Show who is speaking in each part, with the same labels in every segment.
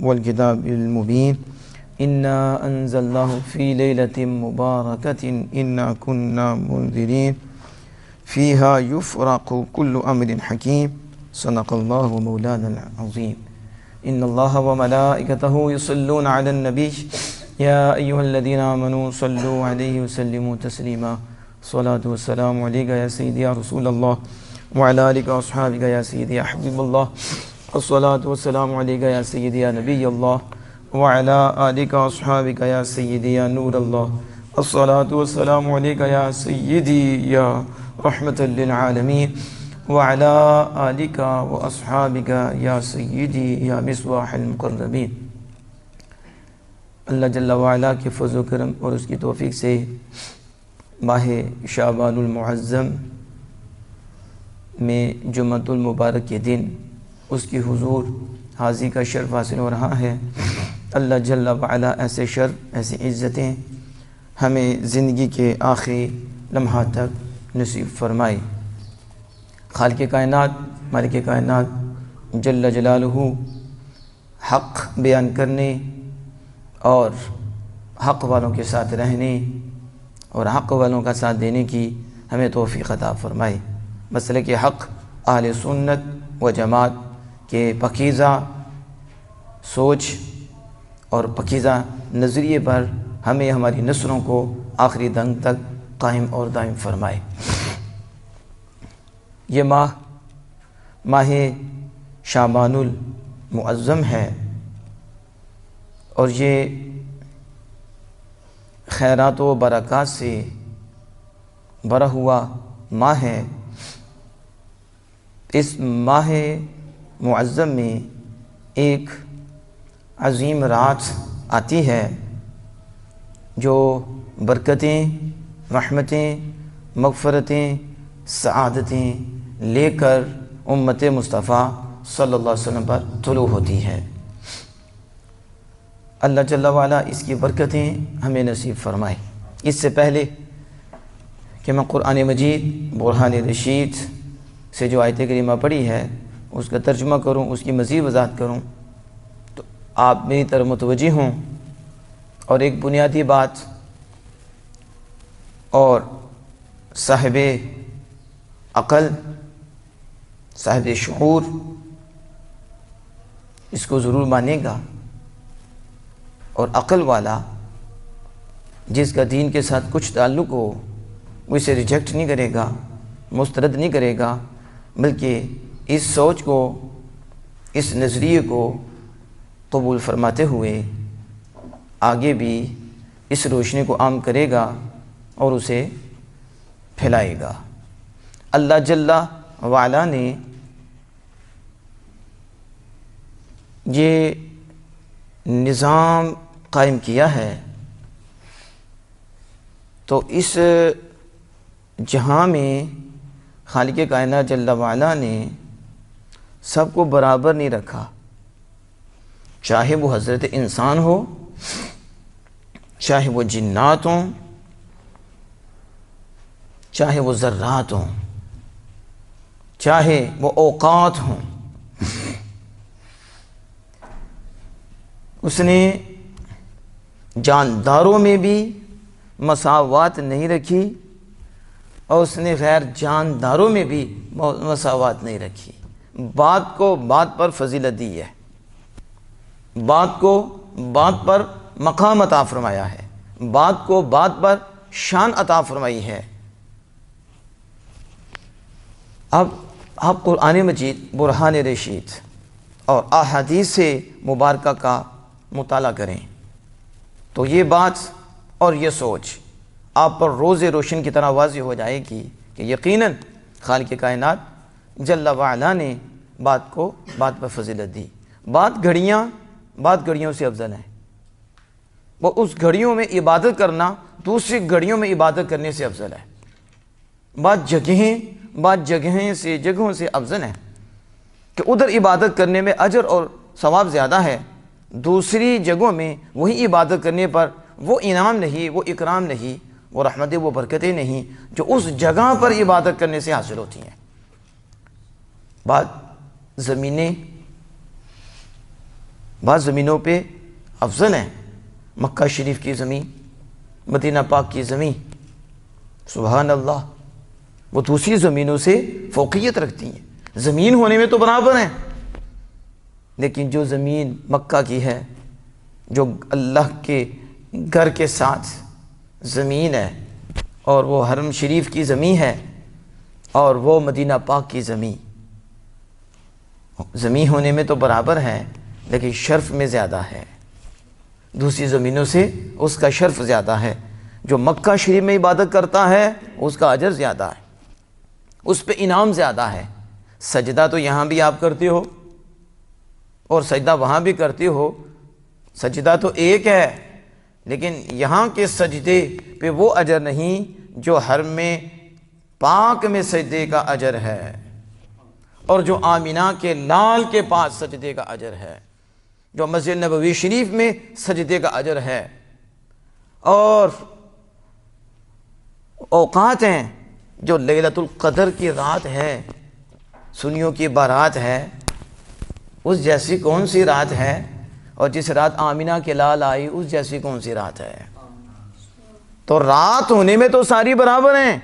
Speaker 1: والكتاب المبين إنا أنزلناه في ليلة مباركة إنا كنا منذرين فيها يفرق كل أمر حكيم صدق الله مولانا العظيم إن الله وملائكته يصلون على النبي يا أيها الذين آمنوا صلوا عليه وسلموا تسليما الصلاة والسلام عليك يا سيدي يا رسول الله وعلى آلك وأصحابك يا سيدي يا حبيب الله الصلاة والسلام عليك يا سيدي يا نبي الله وعلى آلك وأصحابك يا سيدي يا نور الله الصلاة والسلام عليك يا سيدي يا رحمة للعالمين وعلى آلك وأصحابك يا سيدي يا مصباح المقربين۔ اللہ جل وعلا کے فضل و کرم اور اس کی توفیق سے ماہ شعبان المعظم میں جمعۃ المبارک کے دن اس کی حضور حاضری کا شرف حاصل ہو رہا ہے۔ اللہ جل وعلا ایسے شرف ایسی عزتیں ہمیں زندگی کے آخری لمحات تک نصیب فرمائے۔ خالق کائنات مالک کائنات جل جلالہ حق بیان کرنے اور حق والوں کے ساتھ رہنے اور حق والوں کا ساتھ دینے کی ہمیں توفیق عطا فرمائے۔ مسلک حق اہل سنت و جماعت کے پاکیزہ سوچ اور پاکیزہ نظریے پر ہمیں ہماری نسلوں کو آخری دم تک قائم اور دائم فرمائے۔ یہ ماہ شعبان المعظم ہے اور یہ خیرات و برکات سے بھرا ہوا ماہ ہے۔ اس ماہ معظم میں ایک عظیم رات آتی ہے جو برکتیں، رحمتیں، مغفرتیں، سعادتیں لے کر امت مصطفیٰ صلی اللہ علیہ وسلم پر طلوع ہوتی ہے۔ اللہ جل وعلا اس کی برکتیں ہمیں نصیب فرمائے۔ اس سے پہلے کہ میں قرآن مجید برہان رشید سے جو آیت کریمہ پڑھی ہے اس کا ترجمہ کروں، اس کی مزید وضاحت کروں، تو آپ میری طرف متوجہ ہوں اور ایک بنیادی بات اور صاحب عقل صاحب شعور اس کو ضرور مانے گا، اور عقل والا جس کا دین کے ساتھ کچھ تعلق ہو وہ اسے ریجیکٹ نہیں کرے گا، مسترد نہیں کرے گا، بلکہ اس سوچ کو، اس نظریے کو قبول فرماتے ہوئے آگے بھی اس روشنی کو عام کرے گا اور اسے پھیلائے گا۔ اللہ جل وعلا نے یہ نظام قائم کیا ہے تو اس جہاں میں خالق کائنات جل وعلا نے سب کو برابر نہیں رکھا، چاہے وہ حضرت انسان ہو، چاہے وہ جنات ہوں، چاہے وہ ذرات ہوں، چاہے وہ اوقات ہوں۔ اس نے جانداروں میں بھی مساوات نہیں رکھی اور اس نے غیر جانداروں میں بھی مساوات نہیں رکھی۔ بات کو بات پر فضیلت دی ہے، بات کو بات پر مقام عطا فرمایا ہے، بات کو بات پر شان عطا فرمائی ہے۔ اب آپ قرآن مجید برہان رشید اور احادیث سے مبارکہ کا مطالعہ کریں تو یہ بات اور یہ سوچ آپ پر روز روشن کی طرح واضح ہو جائے گی کہ یقیناً خالق کائنات جل وعلا نے بات کو بات پر فضیلت دی۔ بات گھڑیوں سے افضل ہیں، وہ اس گھڑیوں میں عبادت کرنا دوسری گھڑیوں میں عبادت کرنے سے افضل ہے۔ بات جگہوں سے افضل ہیں کہ ادھر عبادت کرنے میں اجر اور ثواب زیادہ ہے، دوسری جگہوں میں وہی عبادت کرنے پر وہ انعام نہیں، وہ اکرام نہیں، وہ رحمتیں، وہ برکتیں نہیں جو اس جگہ پر عبادت کرنے سے حاصل ہوتی ہیں۔ بات زمینیں بعض زمینوں پہ افضل ہیں، مکہ شریف کی زمین، مدینہ پاک کی زمین، سبحان اللہ، وہ دوسری زمینوں سے فوقیت رکھتی ہیں، زمین ہونے میں تو برابر ہیں، لیکن جو زمین مکہ کی ہے، جو اللہ کے گھر کے ساتھ زمین ہے، اور وہ حرم شریف کی زمین ہے، اور وہ مدینہ پاک کی زمین ہونے میں تو برابر ہے، لیکن شرف میں زیادہ ہے، دوسری زمینوں سے اس کا شرف زیادہ ہے۔ جو مکہ شریف میں عبادت کرتا ہے اس کا اجر زیادہ ہے، اس پہ انعام زیادہ ہے۔ سجدہ تو یہاں بھی آپ کرتے ہو اور سجدہ وہاں بھی کرتے ہو، سجدہ تو ایک ہے، لیکن یہاں کے سجدے پہ وہ اجر نہیں جو حرم میں پاک میں سجدے کا اجر ہے، اور جو آمینہ کے لال کے پاس سجدے کا اجر ہے، جو مسجد نبوی شریف میں سجدے کا اجر ہے۔ اور اوقات ہیں جو لیلۃ القدر کی رات ہے، سنیوں کی بارات ہے، اس جیسی کون سی رات ہے؟ اور جس رات آمینہ کے لال آئی اس جیسی کون سی رات ہے؟ تو رات ہونے میں تو ساری برابر ہیں،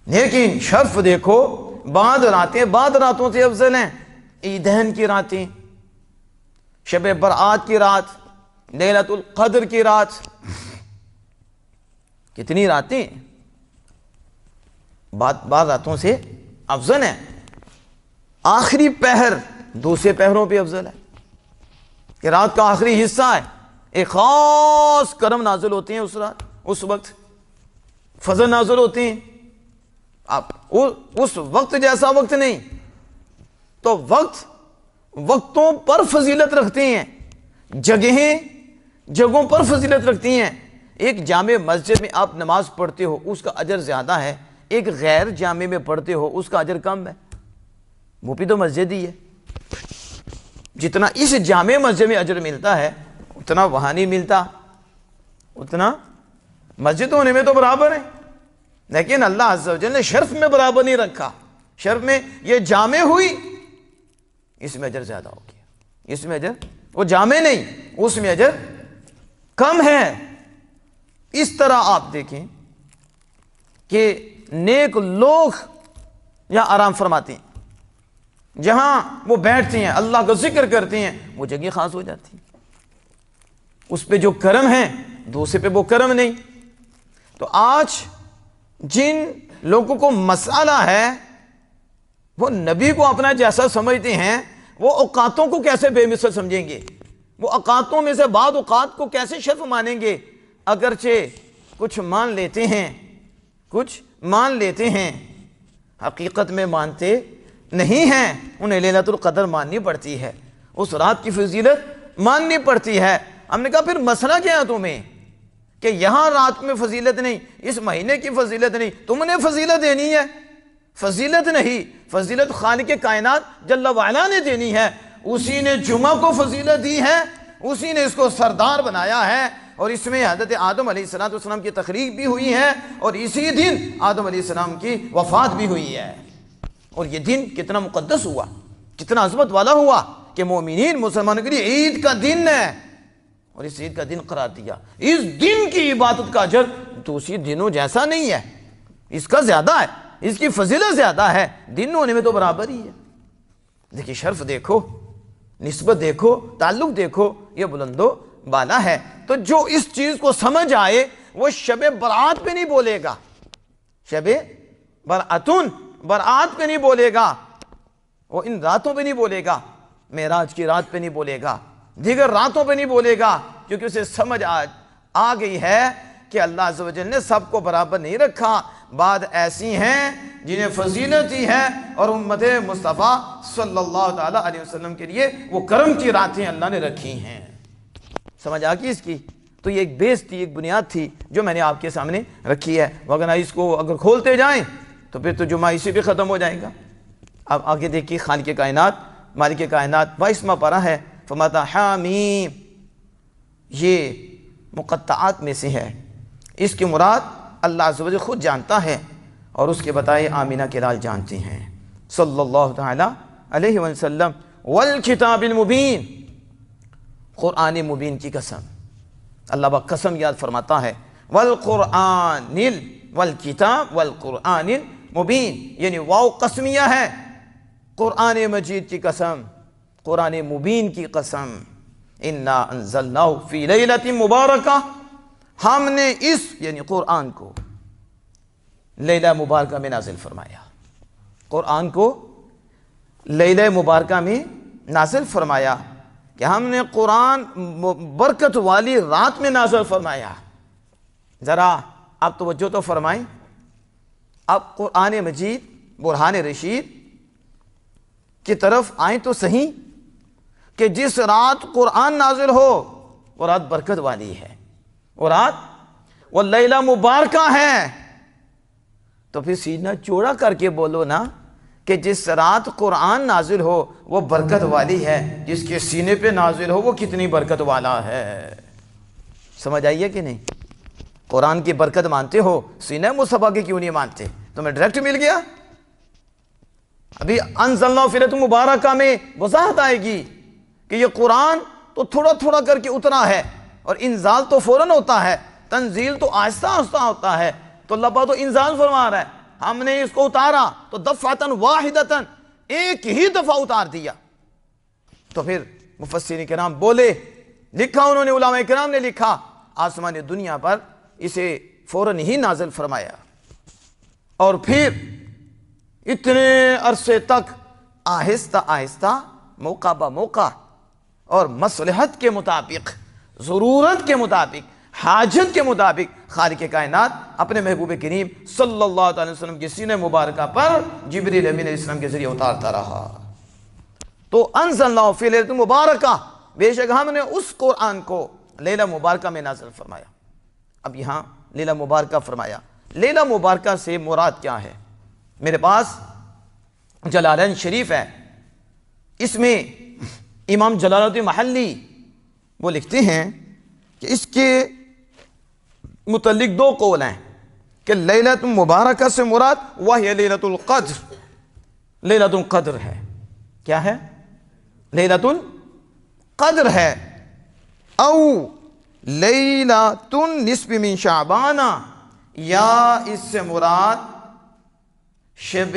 Speaker 1: لیکن شرف دیکھو، بعض راتیں بعض راتوں سے افضل ہیں۔ عیدین کی راتیں، شب برات کی رات، لیلۃ القدر کی رات، کتنی راتیں بعض راتوں سے افضل ہیں۔ آخری پہر دوسرے پہروں پہ افضل ہے، کہ رات کا آخری حصہ ہے، ایک خاص کرم نازل ہوتے ہیں اس رات، اس وقت فضل نازل ہوتے ہیں۔ اس وقت جیسا وقت نہیں، تو وقتوں پر فضیلت رکھتے ہیں، جگہوں پر فضیلت رکھتی ہیں۔ ایک جامع مسجد میں آپ نماز پڑھتے ہو اس کا اجر زیادہ ہے، ایک غیر جامع میں پڑھتے ہو اس کا اجر کم ہے، وہ بھی تو مسجد ہی ہے۔ جتنا اس جامع مسجد میں اجر ملتا ہے اتنا وہاں نہیں ملتا، اتنا مسجد ہونے میں تو برابر ہے، لیکن اللہ عز و جل نے شرف میں برابر نہیں رکھا۔ شرف میں یہ جامع ہوئی، اس میں اجر زیادہ ہو گیا، اس میں اجر، وہ جامع نہیں اس میں اجر کم ہے۔ اس طرح آپ دیکھیں کہ نیک لوگ یہاں آرام فرماتے ہیں، جہاں وہ بیٹھتے ہیں اللہ کا ذکر کرتے ہیں، وہ جگہ خاص ہو جاتی ہے، اس پہ جو کرم ہے دوسرے پہ وہ کرم نہیں۔ تو آج جن لوگوں کو مسئلہ ہے وہ نبی کو اپنا جیسا سمجھتے ہیں، وہ اوقاتوں کو کیسے بے مثل سمجھیں گے؟ وہ اوقاتوں میں سے بعض اوقات کو کیسے شرف مانیں گے؟ اگرچہ کچھ مان لیتے ہیں، حقیقت میں مانتے نہیں ہیں، انہیں لیلۃ القدر ماننی پڑتی ہے، اس رات کی فضیلت ماننی پڑتی ہے۔ ہم نے کہا پھر مسئلہ کیا ہے تمہیں کہ یہاں رات میں فضیلت نہیں، اس مہینے کی فضیلت نہیں، تم نے فضیلت دینی ہے؟ فضیلت نہیں، فضیلت خالق کائنات جل وعلا نے دینی ہے، اسی نے جمعہ کو فضیلت دی ہے، اسی نے اس کو سردار بنایا ہے، اور اس میں حضرت آدم علیہ السلام کی تخلیق بھی ہوئی ہے، اور اسی دن آدم علیہ السلام کی وفات بھی ہوئی ہے۔ اور یہ دن کتنا مقدس ہوا، کتنا عظمت والا ہوا کہ مومنین مسلمانوں کے لیے عید کا دن ہے، اور اس عید کا دن قرار دیا۔ اس دن کی عبادت کا اجر دوسری دنوں جیسا نہیں ہے، اس کا زیادہ ہے، اس کی فضیلت زیادہ ہے، دن ہونے میں تو برابر ہی ہے۔ دیکھیں شرف دیکھو، نسبت دیکھو، تعلق دیکھو، یہ بلند و بالا ہے۔ تو جو اس چیز کو سمجھ آئے وہ شب برات پہ نہیں بولے گا، شب برات پہ نہیں بولے گا، وہ ان راتوں پہ نہیں بولے گا، معراج کی رات پہ نہیں بولے گا، دیگر راتوں پہ نہیں بولے گا، کیونکہ اسے سمجھ آ گئی ہے کہ اللہ عز و جل نے سب کو برابر نہیں رکھا، بعد ایسی ہیں جنہیں فضیلت دی ہے، اور امت مصطفیٰ صلی اللہ تعالیٰ علیہ وسلم کے لیے وہ کرم کی راتیں اللہ نے رکھی ہیں۔ سمجھ آ گئی اس کی؟ تو یہ ایک بیس تھی، ایک بنیاد تھی جو میں نے آپ کے سامنے رکھی ہے، وگرنہ اس کو اگر کھولتے جائیں تو پھر تو جمعہ اسی پہ ختم ہو جائے گا۔ اب آگے دیکھیے، خالق کائنات مالک کائنات 22واں پارہ ہے، فرماتا حامیم، یہ مقطعات میں سے ہے، اس کی مراد اللہ عز و جل خود جانتا ہے، اور اس کے بتائے آمینہ کے لال جانتے ہیں صلی اللہ تعالی علیہ وسلم۔ والکتاب المبین، قرآن مبین کی قسم، اللہ با قسم یاد فرماتا ہے والقرآن والکتاب والقرآن المبین، یعنی واو قسمیہ ہے، قرآن مجید کی قسم، قرآن مبین کی قسم، انا انزلناہ فی لیلۃ مبارکہ، ہم نے اس یعنی قرآن کو لیلہ مبارکہ میں نازل فرمایا، قرآن کو لیلہ مبارکہ میں نازل فرمایا، کہ ہم نے قرآن برکت والی رات میں نازل فرمایا۔ ذرا آپ توجہ تو فرمائیں، اب قرآن مجید برہان رشید کی طرف آئیں تو صحیح، کہ جس رات قرآن نازل ہو وہ رات برکت والی ہے، وہ رات وہ لیلہ مبارکہ ہے، تو پھر سینہ چوڑا کر کے بولو نا کہ جس رات قرآن نازل ہو وہ برکت والی ہے، جس کے سینے پہ نازل ہو وہ کتنی برکت والا ہے۔ سمجھ آئیے کہ نہیں؟ قرآن کی برکت مانتے ہو، سینہ مصطفیٰ کی کیوں نہیں مانتے؟ تمہیں ڈائریکٹ مل گیا۔ ابھی انزلنا فی لیلۃ مبارکہ میں وضاحت آئے گی کہ یہ قرآن تو تھوڑا تھوڑا کر کے اترا ہے، اور انزال تو فوراً ہوتا ہے، تنزیل تو آہستہ آہستہ ہوتا ہے، تو اللہ پاک تو انزال فرما رہا ہے، ہم نے اس کو اتارا تو دفعتاً واحدتاً، ایک ہی دفعہ اتار دیا۔ تو پھر مفسرین کرام بولے، لکھا انہوں نے، علماء کرام نے لکھا، آسمان دنیا پر اسے فوراً ہی نازل فرمایا، اور پھر اتنے عرصے تک آہستہ آہستہ موقع با موقع اور مصلحت کے مطابق، ضرورت کے مطابق، حاجت کے مطابق خالق کائنات اپنے محبوب کریم صلی اللہ علیہ وسلم کی سینہ مبارکہ پر جبریل امین علیہ السلام کے ذریعے اتارتا رہا۔ تو انزلنا فی لیلۃ مبارکہ، بے شک ہم نے اس قرآن کو لیلہ مبارکہ میں نازل فرمایا۔ اب یہاں لیلہ مبارکہ فرمایا، لیلہ مبارکہ سے مراد کیا ہے؟ میرے پاس جلالین شریف ہے، اس میں امام جلال الدین محلی وہ لکھتے ہیں کہ اس کے متعلق دو قول ہیں، کہ لیلۃ مبارکہ سے مراد وہی لیلۃ القدر، لیلۃ القدر ہے۔ کیا ہے؟ لیلۃ القدر ہے، او لیلۃ النصف من شعبان، یا اس سے مراد شب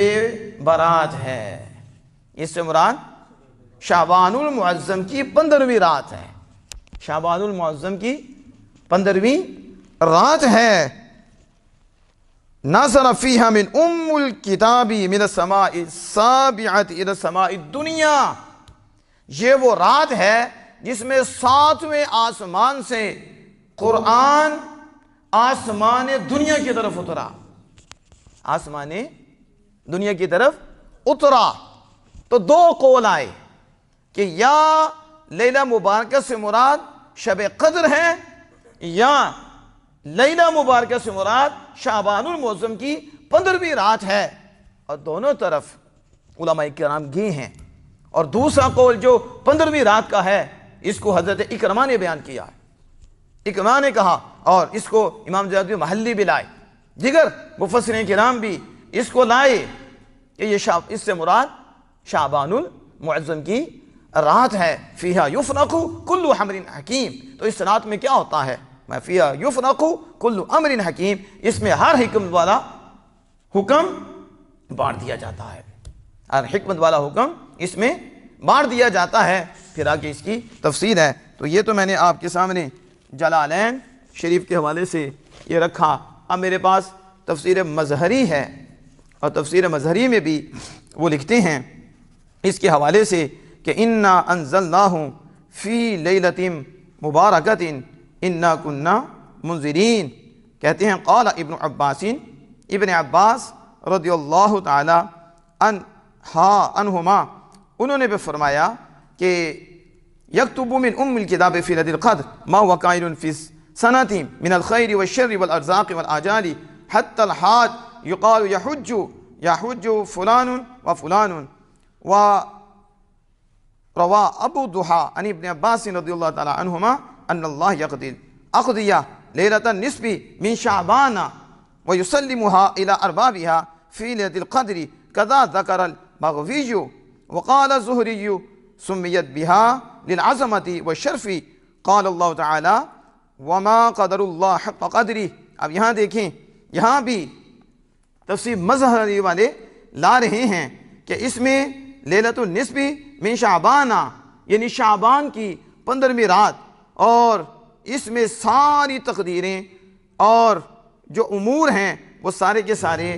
Speaker 1: برات ہے، اس سے مراد شعبان المعظم کی 15ویں رات ہے، شعبان المعظم کی 15ویں رات ہے۔ نزل فیہا من ام الکتاب من السماء السابعۃ الی السماء الدنیا، یہ وہ رات ہے جس میں 7ویں آسمان سے قرآن آسمان دنیا کی طرف اترا، آسمان دنیا کی طرف اترا۔ تو دو قول آئے کہ یا لیلہ مبارکہ سے مراد شب قدر ہے، یا لیلہ مبارکہ سے مراد شعبان المعظم کی 15ویں رات ہے، اور دونوں طرف علماء کرام گئے ہیں۔ اور دوسرا قول جو 15ویں رات کا ہے، اس کو حضرت اکرمہ نے بیان کیا ہے، اکرمہ نے کہا، اور اس کو امام جلال الدین محلی بھی لائے، دیگر مفسرین کرام بھی اس کو لائے کہ یہ اس سے مراد شعبان المعظم کی رات ہے، فیہا یفرق کل امر حکیم۔ تو اس رات میں کیا ہوتا ہے؟ فیہا یفرق کل امر حکیم، اس میں ہر حکمت والا حکم بانٹ دیا جاتا ہے، ہر حکمت والا حکم اس میں بانٹ دیا جاتا ہے۔ پھر آگے اس کی تفسیر ہے۔ تو یہ تو میں نے آپ کے سامنے جلالین شریف کے حوالے سے یہ رکھا۔ اب میرے پاس تفسیر مظہری ہے، اور تفسیر مظہری میں بھی وہ لکھتے ہیں اس کے حوالے سے کہ انا انزلناہ فی لیلۃ مبارکۃ انا کنا منذرین، کہتے ہیں قال ابن عباس، ابن عباس رضی اللہ تعالی عنہما انہوں نے بھی فرمایا کہ یکتب من ام الکتاب فی لیلۃ القدر ما هو کائن فی سنۃ من الخیر والشر والارزاق والآجال حتى الحاج يقال يحج فلان وفلان۔ وروى ابو الضحى عن ابن عباس رضی اللہ تعالی عنہما ان اللہ اقضی لیلۃ النصف من شعبان ويسلمها الى اربابها في لیلۃ القدر كذا ذكر البغوی وقال الزهري سمیت بہا للعظمتی والشرفی قال اللہ تعالی وما قدر اللہ حق قدری۔ اب یہاں دیکھیں، یہاں بھی تفسیر مظہری والے لا رہے ہیں کہ اس میں لیلۃ النصف من شعبان، یعنی شعبان کی 15ویں رات، اور اس میں ساری تقدیریں اور جو امور ہیں وہ سارے کے سارے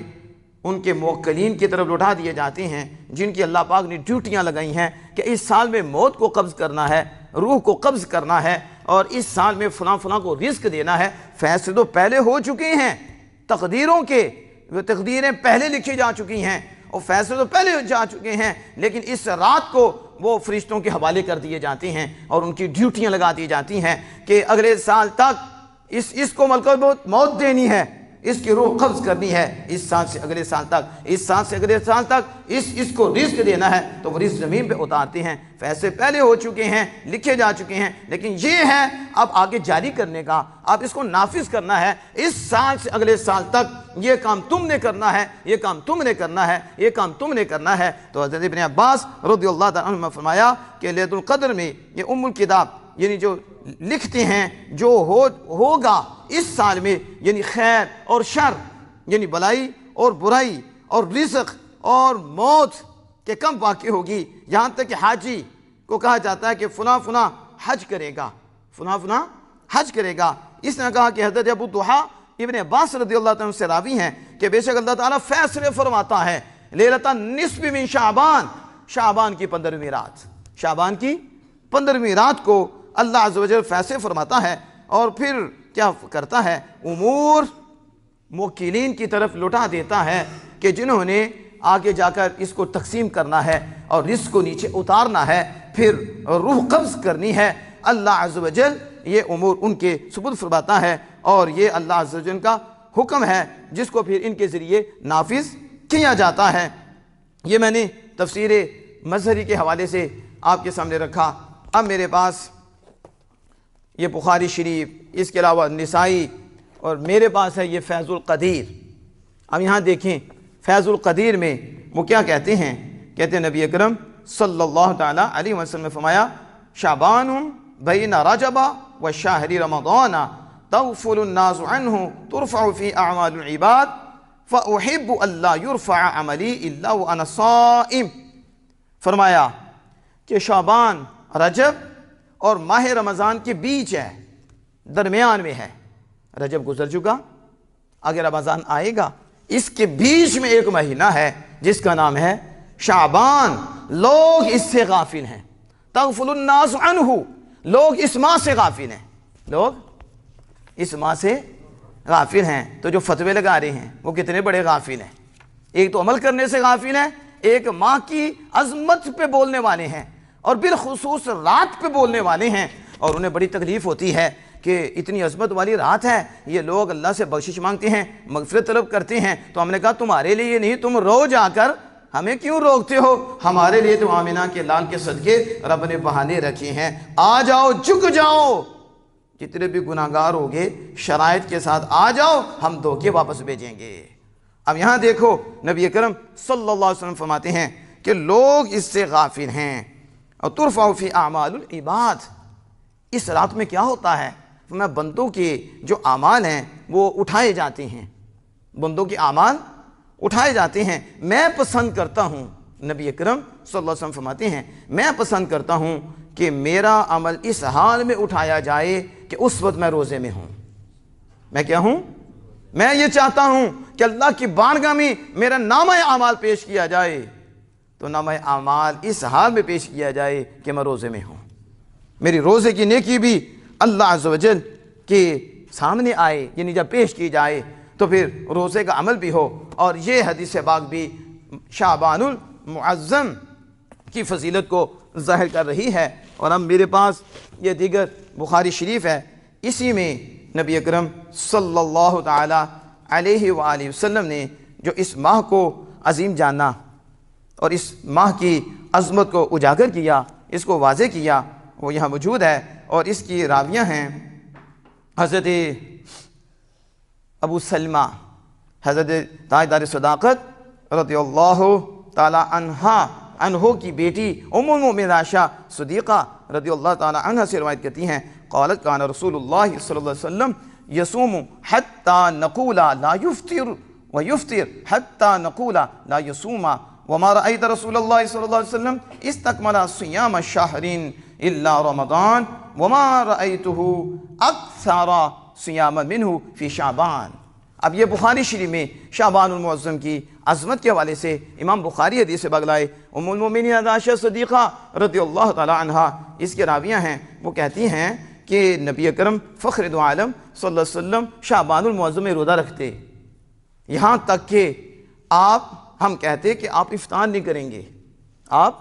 Speaker 1: ان کے موکلین کی طرف لوٹا دیے جاتے ہیں، جن کی اللہ پاک نے ڈیوٹیاں لگائی ہیں کہ اس سال میں موت کو قبض کرنا ہے، روح کو قبض کرنا ہے، اور اس سال میں فلاں فلاں کو رزق دینا ہے۔ فیصلے تو پہلے ہو چکے ہیں، تقدیروں کے، وہ تقدیریں پہلے لکھی جا چکی ہیں اور فیصلے تو پہلے جا چکے ہیں، لیکن اس رات کو وہ فرشتوں کے حوالے کر دیے جاتے ہیں اور ان کی ڈیوٹیاں لگا دی جاتی ہیں کہ اگلے سال تک اس کو ملکوت موت دینی ہے، اس کی روح قبض کرنی ہے، اس سال سے اگلے سال تک، اس سال سے اگلے سال تک اس کو رزق دینا ہے، تو وہ رزق زمین پہ اتارتے ہیں۔ فیصلے پہلے ہو چکے ہیں، لکھے جا چکے ہیں، لیکن یہ ہے اب آگے جاری کرنے کا، اب اس کو نافذ کرنا ہے۔ اس سال سے اگلے سال تک یہ کام تم نے کرنا ہے، یہ کام تم نے کرنا ہے، یہ کام تم نے کرنا ہے۔ تو حضرت ابن عباس رضی اللہ تعالیٰ عنہ نے فرمایا کہ لیلۃ القدر میں یہ ام الکتاب، یعنی جو لکھتے ہیں جو ہوگا اس سال میں، یعنی خیر اور شر، یعنی بلائی اور برائی اور رزق اور موت کہ کم واقع ہوگی، یہاں تک کہ حاجی کو کہا جاتا ہے کہ فلاں فلاں حج کرے گا، فلاں فلاں حج کرے گا۔ اس نے کہا کہ حضرت ابو طحا ابن عباس رضی اللہ تعالیٰ عنہ سے راوی ہیں کہ بے شک اللہ تعالیٰ فیصلے فرماتا ہے لیلۃ النصف من شعبان، شعبان کی 15ویں رات، شعبان کی 15ویں رات کو اللہ عز و جل فیصلے فرماتا ہے، اور پھر کیا کرتا ہے، امور موکلین کی طرف لوٹا دیتا ہے کہ جنہوں نے آگے جا کر اس کو تقسیم کرنا ہے اور رزق کو نیچے اتارنا ہے، پھر روح قبض کرنی ہے۔ اللہ عز و جل یہ امور ان کے سپرد فرماتا ہے، اور یہ اللہ عز و جل کا حکم ہے جس کو پھر ان کے ذریعے نافذ کیا جاتا ہے۔ یہ میں نے تفسیر مظہری کے حوالے سے آپ کے سامنے رکھا۔ اب میرے پاس یہ بخاری شریف، اس کے علاوہ نسائی، اور میرے پاس ہے یہ فیض القدیر۔ اب یہاں دیکھیں فیض القدیر میں وہ کیا کہتے ہیں، کہتے ہیں نبی اکرم صلی اللہ تعالیٰ علیہ وسلم نے فرمایا شعبان بین رجب و شہر رمضان تغفل الناس عنہ ترفع فی اعمال العباد فاحب اللہ یرفع عملی الا وانا صائم۔ فرمایا کہ شعبان رجب اور ماہ رمضان کے بیچ ہے، درمیان میں ہے۔ رجب گزر چکا، اگر رمضان آئے گا، اس کے بیچ میں ایک مہینہ ہے جس کا نام ہے شعبان۔ لوگ اس سے غافل ہیں، تغفل الناس عنہ، لوگ اس ماہ سے غافل ہیں، لوگ اس ماہ سے غافل ہیں۔ تو جو فتوے لگا رہے ہیں وہ کتنے بڑے غافل ہیں، ایک تو عمل کرنے سے غافل ہیں، ایک ماہ کی عظمت پہ بولنے والے ہیں، اور بالخصوص رات پہ بولنے والے ہیں، اور انہیں بڑی تکلیف ہوتی ہے کہ اتنی عظمت والی رات ہے، یہ لوگ اللہ سے بخشش مانگتے ہیں، مغفرت طلب کرتے ہیں۔ تو ہم نے کہا تمہارے لیے نہیں، تم رو جا کر ہمیں کیوں روکتے ہو، ہمارے لیے تو آمینہ کے لال کے صدقے رب نے بہانے رکھے ہیں، آ جاؤ، جھک جاؤ، جتنے بھی گناہگار ہوگے شرائط کے ساتھ آ جاؤ، ہم دھوکے واپس بھیجیں گے۔ اب یہاں دیکھو نبی اکرم صلی اللہ علیہ وسلم فرماتے ہیں کہ لوگ اس سے غافل ہیں، اور ترفع فی اعمال العباد۔ اس رات میں کیا ہوتا ہے، بندوں کے جو اعمال ہیں وہ اٹھائے جاتے ہیں، بندوں کے اعمال اٹھائے جاتے ہیں۔ میں پسند کرتا ہوں، نبی اکرم صلی اللہ علیہ وسلم فرماتے ہیں میں پسند کرتا ہوں کہ میرا عمل اس حال میں اٹھایا جائے کہ اس وقت میں روزے میں ہوں۔ میں کیا ہوں، میں یہ چاہتا ہوں کہ اللہ کی بارگاہ میں میرا نامہ اعمال پیش کیا جائے، تو نامہ اعمال اس حال میں پیش کیا جائے کہ میں روزے میں ہوں، میری روزے کی نیکی بھی اللہ عز و جل کے سامنے آئے، یعنی جب پیش کی جائے تو پھر روزے کا عمل بھی ہو۔ اور یہ حدیث پاک بھی شعبان المعظم کی فضیلت کو ظاہر کر رہی ہے۔ اور اب میرے پاس یہ دیگر بخاری شریف ہے، اسی میں نبی اکرم صلی اللہ تعالی علیہ وآلہ وسلم نے جو اس ماہ کو عظیم جانا اور اس ماہ کی عظمت کو اجاگر کیا، اس کو واضح کیا، وہ یہاں موجود ہے۔ اور اس کی راویاں ہیں حضرت ابو سلمہ، حضرت تاجدار صداقت رضی اللہ تعالی عنہ عنہ کی بیٹی ام المؤمنین عائشہ صدیقہ رضی اللہ تعالی عنہ سے روایت کرتی ہیں قالت کان رسول اللہ صلی اللہ علیہ وسلم یصوم حتی نقول لا یفطر ویفطر حتی نقول لا یصوم وما رأيت رسول الله صلى الله عليه وسلم استكمل صيام شهر إلا رمضان وما رأيته أكثر صياما منه في شعبان۔ اب یہ بخاری شریف میں شعبان المعظم کی عظمت کے حوالے سے امام بخاری حدیث سے بگلائے ام المؤمنین عائشہ صدیقہ رضی اللہ تعالی عنہا اس کے راویہ ہیں، وہ کہتی ہیں کہ نبی اکرم فخر دو عالم صلی اللہ علیہ وسلم شعبان المعظم میں روزہ رکھتے، یہاں تک کہ ہم کہتے کہ آپ افطار نہیں کریں گے، آپ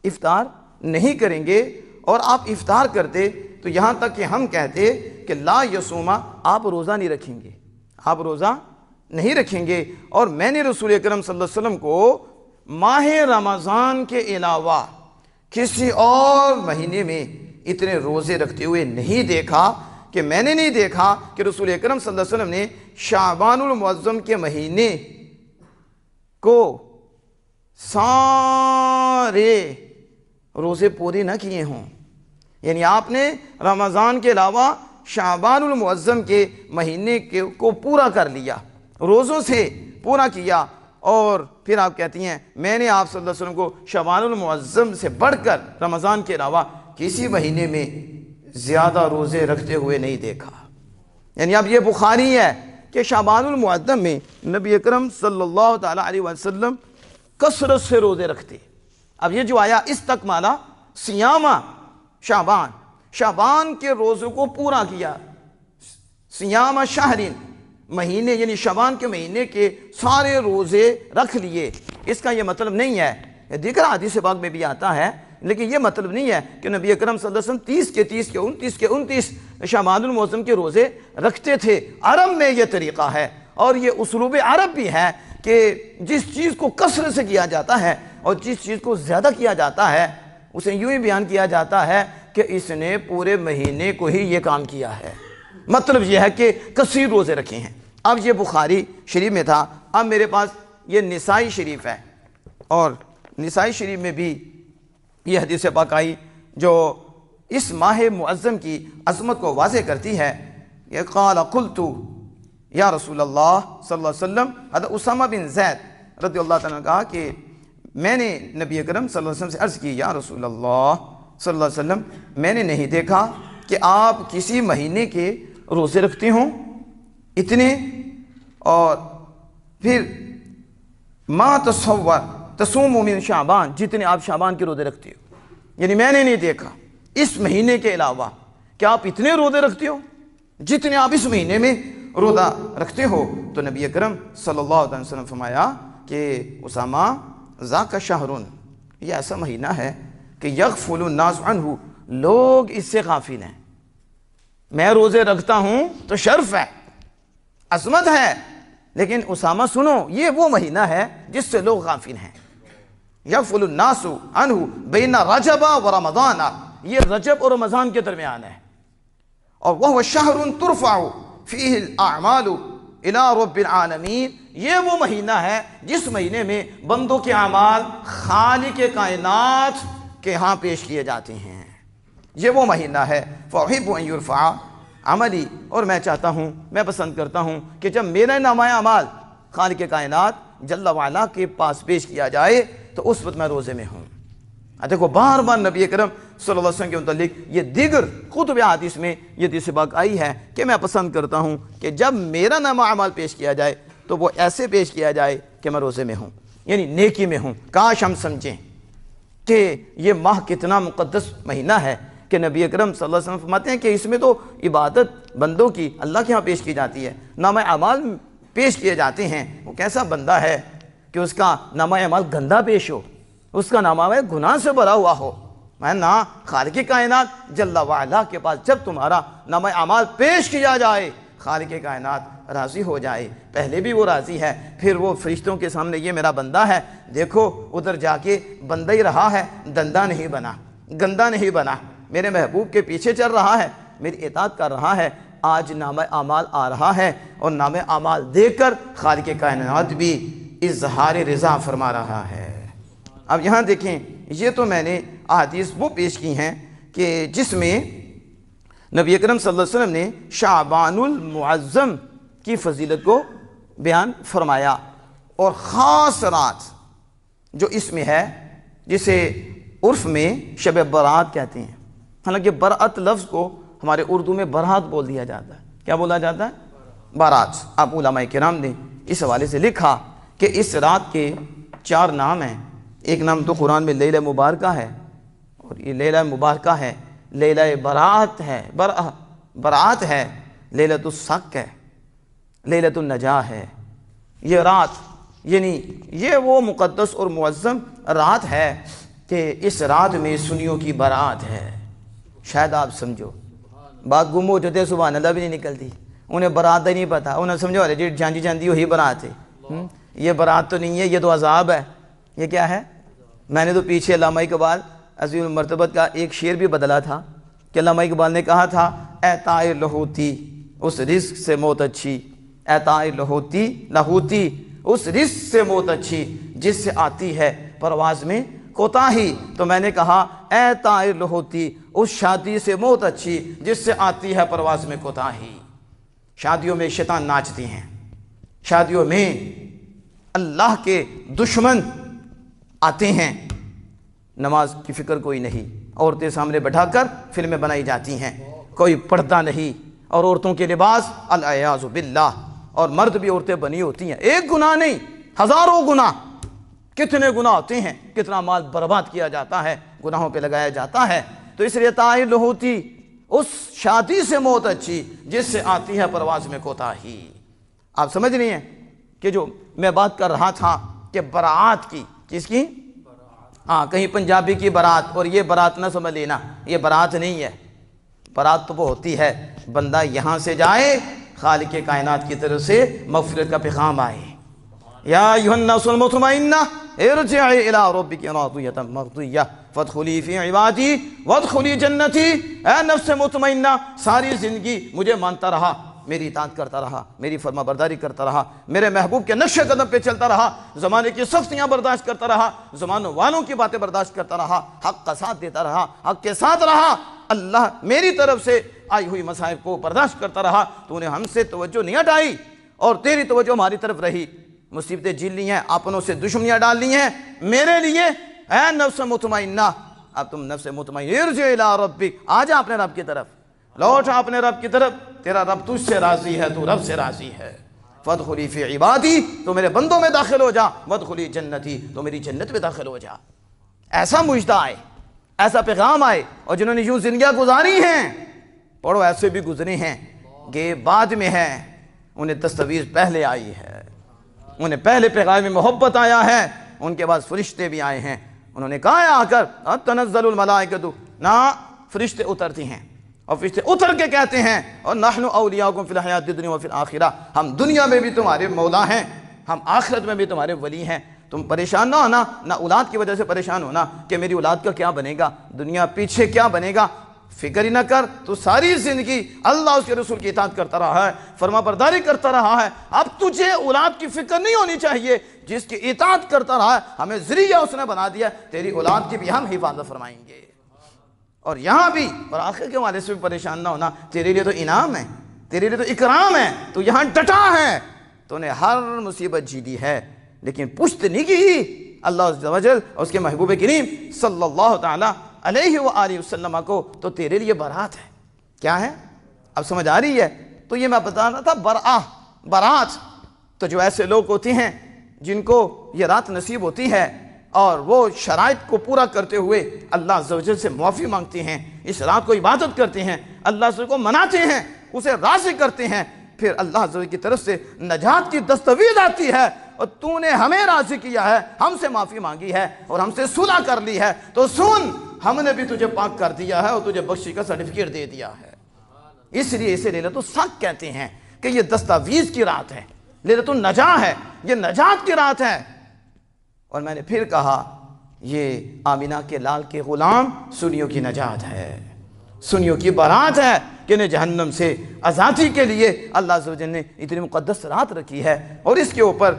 Speaker 1: افطار نہیں کریں گے، اور آپ افطار کرتے تو یہاں تک کہ ہم کہتے کہ لا یصوما، آپ روزہ نہیں رکھیں گے، آپ روزہ نہیں رکھیں گے۔ اور میں نے رسول اکرم صلی اللہ علیہ وسلم کو ماہ رمضان کے علاوہ کسی اور مہینے میں اتنے روزے رکھتے ہوئے نہیں دیکھا، کہ میں نے نہیں دیکھا کہ رسول اکرم صلی اللہ علیہ وسلم نے شعبان المعظم کے مہینے کو سارے روزے پورے نہ کیے ہوں، یعنی آپ نے رمضان کے علاوہ شعبان المعظم کے مہینے کو پورا کر لیا، روزوں سے پورا کیا، اور پھر آپ کہتی ہیں میں نے آپ صلی اللہ علیہ وسلم کو شعبان المعظم سے بڑھ کر رمضان کے علاوہ کسی مہینے میں زیادہ روزے رکھتے ہوئے نہیں دیکھا۔ یعنی اب یہ بخاری ہے کہ شعبان المعظم میں نبی اکرم صلی اللہ تعالیٰ علیہ وسلم کثرت سے روزے رکھتے۔ اب یہ جو آیا استکمالا صیامہ شعبان، شعبان کے روزوں کو پورا کیا، صیامہ شہرین، مہینے یعنی شعبان کے مہینے کے سارے روزے رکھ لیے۔ اس کا یہ مطلب نہیں ہے، دیگر حدیث پاک میں بھی آتا ہے، لیکن یہ مطلب نہیں ہے کہ نبی اکرم صلی اللہ علیہ وسلم 30 کے 30 کے 29 شعبان المعظم کے روزے رکھتے تھے۔ عرب میں یہ طریقہ ہے، اور یہ اسلوب عرب بھی ہے کہ جس چیز کو کثرت سے کیا جاتا ہے اور جس چیز کو زیادہ کیا جاتا ہے اسے یوں ہی بیان کیا جاتا ہے کہ اس نے پورے مہینے کو ہی یہ کام کیا ہے، مطلب یہ ہے کہ کثیر روزے رکھے ہیں۔ اب یہ بخاری شریف میں تھا، اب میرے پاس یہ نسائی شریف ہے، اور نسائی شریف میں بھی یہ حدیث پاک آئی جو اس ماہ معظم کی عظمت کو واضح کرتی ہے۔ یہ قال قلت یا رسول اللہ صلی اللہ علیہ وسلم، حضرت اسامہ بن زید رضی اللہ تعالیٰ نے کہا کہ میں نے نبی اکرم صلی اللہ علیہ وسلم سے عرض کی یا رسول اللہ صلی اللہ علیہ وسلم، میں نے نہیں دیکھا کہ آپ کسی مہینے کے روزے رکھتے ہوں اتنے، اور پھر ما تصور تصوم من شعبان، جتنے آپ شعبان کے روزے رکھتے ہو، یعنی میں نے نہیں دیکھا اس مہینے کے علاوہ کہ آپ اتنے روزے رکھتے ہو جتنے آپ اس مہینے میں روزہ رکھتے ہو۔ تو نبی اکرم صلی اللہ علیہ وسلم فرمایا کہ اسامہ ذاک شہرن، یہ ایسا مہینہ ہے کہ یغفل الناس عنہ، لوگ اس سے غافل ہیں۔ میں روزے رکھتا ہوں تو شرف ہے، عظمت ہے، لیکن اسامہ سنو یہ وہ مہینہ ہے جس سے لوگ غافل ہیں۔ یغفل الناس عنہ بین رجب و رمضان، یہ رجب اور رمضان کے درمیان ہے، اور وہ شہر ترفع فیہ الاعمال الی رب العالمین، یہ وہ مہینہ ہے جس مہینے میں بندوں کے اعمال خالق کائنات کے ہاں پیش کیے جاتے ہیں، یہ وہ مہینہ ہے۔ فاحب ان یرفع عملی، اور میں چاہتا ہوں، میں پسند کرتا ہوں کہ جب میرا نامہ اعمال خالق کائنات جل وعلا کے پاس پیش کیا جائے تو اس وقت میں روزے میں ہوں۔ دیکھو بار بار نبی اکرم صلی اللہ علیہ وسلم کے متعلق یہ دیگر کتب حدیث میں یہ حدیث پاک آئی ہے کہ میں پسند کرتا ہوں کہ جب میرا نامہ اعمال پیش کیا جائے تو وہ ایسے پیش کیا جائے کہ میں روزے میں ہوں، یعنی نیکی میں ہوں۔ کاش ہم سمجھیں کہ یہ ماہ کتنا مقدس مہینہ ہے کہ نبی اکرم صلی اللہ علیہ وسلم فرماتے ہیں کہ اس میں تو عبادت بندوں کی اللہ کے ہاں پیش کی جاتی ہے، نامہ اعمال پیش کیے جاتے ہیں۔ وہ کیسا بندہ ہے کہ اس کا نامہ اعمال گندہ پیش ہو، اس کا نامہ اعمال گناہ سے بھرا ہوا ہو؟ میں نہ خالق کائنات جل وعلا کے پاس جب تمہارا نامہ اعمال پیش کیا جائے خالق کائنات راضی ہو جائے، پہلے بھی وہ راضی ہے، پھر وہ فرشتوں کے سامنے یہ میرا بندہ ہے، دیکھو ادھر جا کے بندہ ہی رہا ہے، دندہ نہیں بنا، گندہ نہیں بنا، میرے محبوب کے پیچھے چل رہا ہے، میری اطاعت کر رہا ہے، آج نامہ اعمال آ رہا ہے، اور نامہ اعمال دے کر خالق کائنات بھی اظہار رضا فرما رہا ہے۔ اب یہاں دیکھیں، یہ تو میں نے احادیث وہ پیش کی ہیں کہ جس میں نبی اکرم صلی اللہ علیہ وسلم نے شعبان المعظم کی فضیلت کو بیان فرمایا، اور خاص رات جو اس میں ہے جسے عرف میں شب برات کہتے ہیں، حالانکہ برات لفظ کو ہمارے اردو میں برات بول دیا جاتا ہے۔ کیا بولا جاتا ہے؟ بارات۔ اب علماء کرام نے اس حوالے سے لکھا کہ اس رات کے 4 نام ہیں۔ ایک نام تو قرآن میں لیلہ مبارکہ ہے، اور یہ لیلہ مبارکہ ہے، لیلہ برات ہے، برات ہے، لیلۃ الصق ہے، لیلۃ النجاہ ہے۔ یہ رات یعنی یہ وہ مقدس اور معظم رات ہے کہ اس رات میں سنیوں کی برات ہے۔ شاید آپ سمجھو، بات گم ہو جاتے سبحان اللہ بھی نہیں نکلتی، انہیں برات ہی نہیں پتا، انہیں سمجھو ارے جی جانجی جاندی وہی برات ہے۔ یہ برات تو نہیں ہے، یہ تو عذاب ہے۔ یہ کیا ہے؟ میں نے تو پیچھے علامہ اقبال عظیم المرتبت کا ایک شعر بھی بدلا تھا کہ علامہ اقبال نے کہا تھا، اے طائر لاہوتی اس رزق سے موت اچھی، اے طائر لاہوتی اس رزق سے موت اچھی، جس سے آتی ہے پرواز میں کوتاہی۔ تو میں نے کہا اے طائر لاہوتی اس شادی سے موت اچھی جس سے آتی ہے پرواز میں کوتاہی۔ شادیوں میں شیطان ناچتی ہیں، شادیوں میں اللہ کے دشمن آتے ہیں، نماز کی فکر کوئی نہیں، عورتیں سامنے بٹھا کر فلمیں بنائی جاتی ہیں، کوئی پردہ نہیں، اور عورتوں کے لباس العیاذ باللہ، اور مرد بھی عورتیں بنی ہوتی ہیں۔ ایک گناہ نہیں، ہزاروں گناہ، کتنے گناہ ہوتے ہیں، کتنا مال برباد کیا جاتا ہے، گناہوں پہ لگایا جاتا ہے۔ تو اس لیے طائر لاہوتی اس شادی سے موت اچھی جس سے آتی ہے پرواز میں کوتاہی۔ آپ سمجھ رہی ہیں کہ جو میں بات کر رہا تھا کہ برات کی، کس کی؟ ہاں، کہیں پنجابی کی برات، اور یہ برات نہ سمجھ لینا، یہ برات نہیں ہے۔ برات تو وہ ہوتی ہے بندہ یہاں سے جائے، خالق کائنات کی طرف سے مغفرت کا پیغام آئے۔ یا ایھا النفس المطمئنہ ارجعی الی ربک راضیۃ مرضیہ فادخلی فی عبادی وادخلی جنتی۔ اے نفس مطمئنہ، ساری زندگی مجھے مانتا رہا، میری اطاعت کرتا رہا، میری فرما برداری کرتا رہا، میرے محبوب کے نقش قدم پہ چلتا رہا، زمانے کی سختیاں برداشت کرتا رہا، زمانوں والوں کی باتیں برداشت کرتا رہا، حق کا ساتھ دیتا رہا، حق کے ساتھ رہا، اللہ میری طرف سے آئی ہوئی مصائب کو برداشت کرتا رہا، تو نے ہم سے توجہ نہیں ہٹائی اور تیری توجہ ہماری طرف رہی، مصیبتیں جھیل لی ہیں، اپنوں سے دشمنیاں ڈال لی ہیں میرے لیے۔ اے نفس مطمئنہ، اب تم نفس مطمئنہ ارجع الی ربک، آ جا اپنے رب کی طرف، لوٹ اپنے رب کی طرف، تیرا رب تجھ سے راضی ہے، تو رب سے راضی ہے۔ فادخلی فی عبادی، تو میرے بندوں میں داخل ہو جا، وادخلی جنتی، تو میری جنت میں داخل ہو جا۔ ایسا مجدہ آئے، ایسا پیغام آئے، اور جنہوں نے یوں زندگیاں گزاری ہیں، پڑھو ایسے بھی گزرے ہیں کہ بعد میں ہے، انہیں دستاویز پہلے آئی ہے، انہیں پہلے پیغام محبت آیا ہے، ان کے بعد فرشتے بھی آئے ہیں، انہوں نے کہا ہے آ کر تنزل الملائکۃ، نہ فرشتے اترتی ہیں، اور فرشتے اتر کے کہتے ہیں اور نحن اولیاؤکم فی الحیات الدنیا وفی الآخرہ، ہم دنیا میں بھی تمہارے مولا ہیں، ہم آخرت میں بھی تمہارے ولی ہیں۔ تم پریشان نہ ہونا، نہ اولاد کی وجہ سے پریشان ہونا کہ میری اولاد کا کیا بنے گا، دنیا پیچھے کیا بنے گا، فکر ہی نہ کر، تو ساری زندگی اللہ اس کے رسول کی اطاعت کرتا رہا ہے، فرما برداری کرتا رہا ہے، اب تجھے اولاد کی فکر نہیں ہونی چاہیے، جس کی اطاعت کرتا رہا ہے، ہمیں ذریعہ اس نے بنا دیا، تیری اولاد کی بھی ہم حفاظت فرمائیں گے۔ اور یہاں بھی اور آخر کے والے سے بھی پریشان نہ ہونا، تیرے لیے تو انعام ہے، تیرے لیے تو اکرام ہے، تو یہاں ڈٹا ہے، تو نے ہر مصیبت جیتی ہے، لیکن پشت نہیں کی اللہ عز و جل اور اس کے محبوب کریم صلی اللہ تعالیٰ علیہ وآلہ وسلم کو، تو تیرے لیے برات ہے۔ کیا ہے؟ اب سمجھ آ رہی ہے؟ تو یہ میں بتا رہا تھا برات، تو جو ایسے لوگ ہوتے ہیں جن کو یہ رات نصیب ہوتی ہے اور وہ شرائط کو پورا کرتے ہوئے اللہ عز و جل سے معافی مانگتے ہیں، اس رات کو عبادت کرتے ہیں، اللہ عز و جل کو مناتے ہیں، اسے راضی کرتے ہیں، پھر اللہ عز و جل کی طرف سے نجات کی دستاویز آتی ہے، اور تو نے ہمیں راضی کیا ہے، ہم سے معافی مانگی ہے اور ہم سے صلح کر لی ہے، تو سن، ہم نے بھی تجھے پاک کر دیا ہے اور تجھے بخشی کا سرٹیفکیٹ دے دیا ہے۔ اس لیے اسے لیلۃ الصق کہتے ہیں کہ یہ دستاویز کی رات ہے، لیلۃ النجاہ ہے، یہ نجات کی رات ہے۔ اور میں نے پھر کہا یہ آمینہ کے لال کے غلام سنیوں کی نجات ہے، سنیوں کی برات ہے کہ انہیں جہنم سے آزادی کے لیے اللہ عز و جل نے اتنی مقدس رات رکھی ہے، اور اس کے اوپر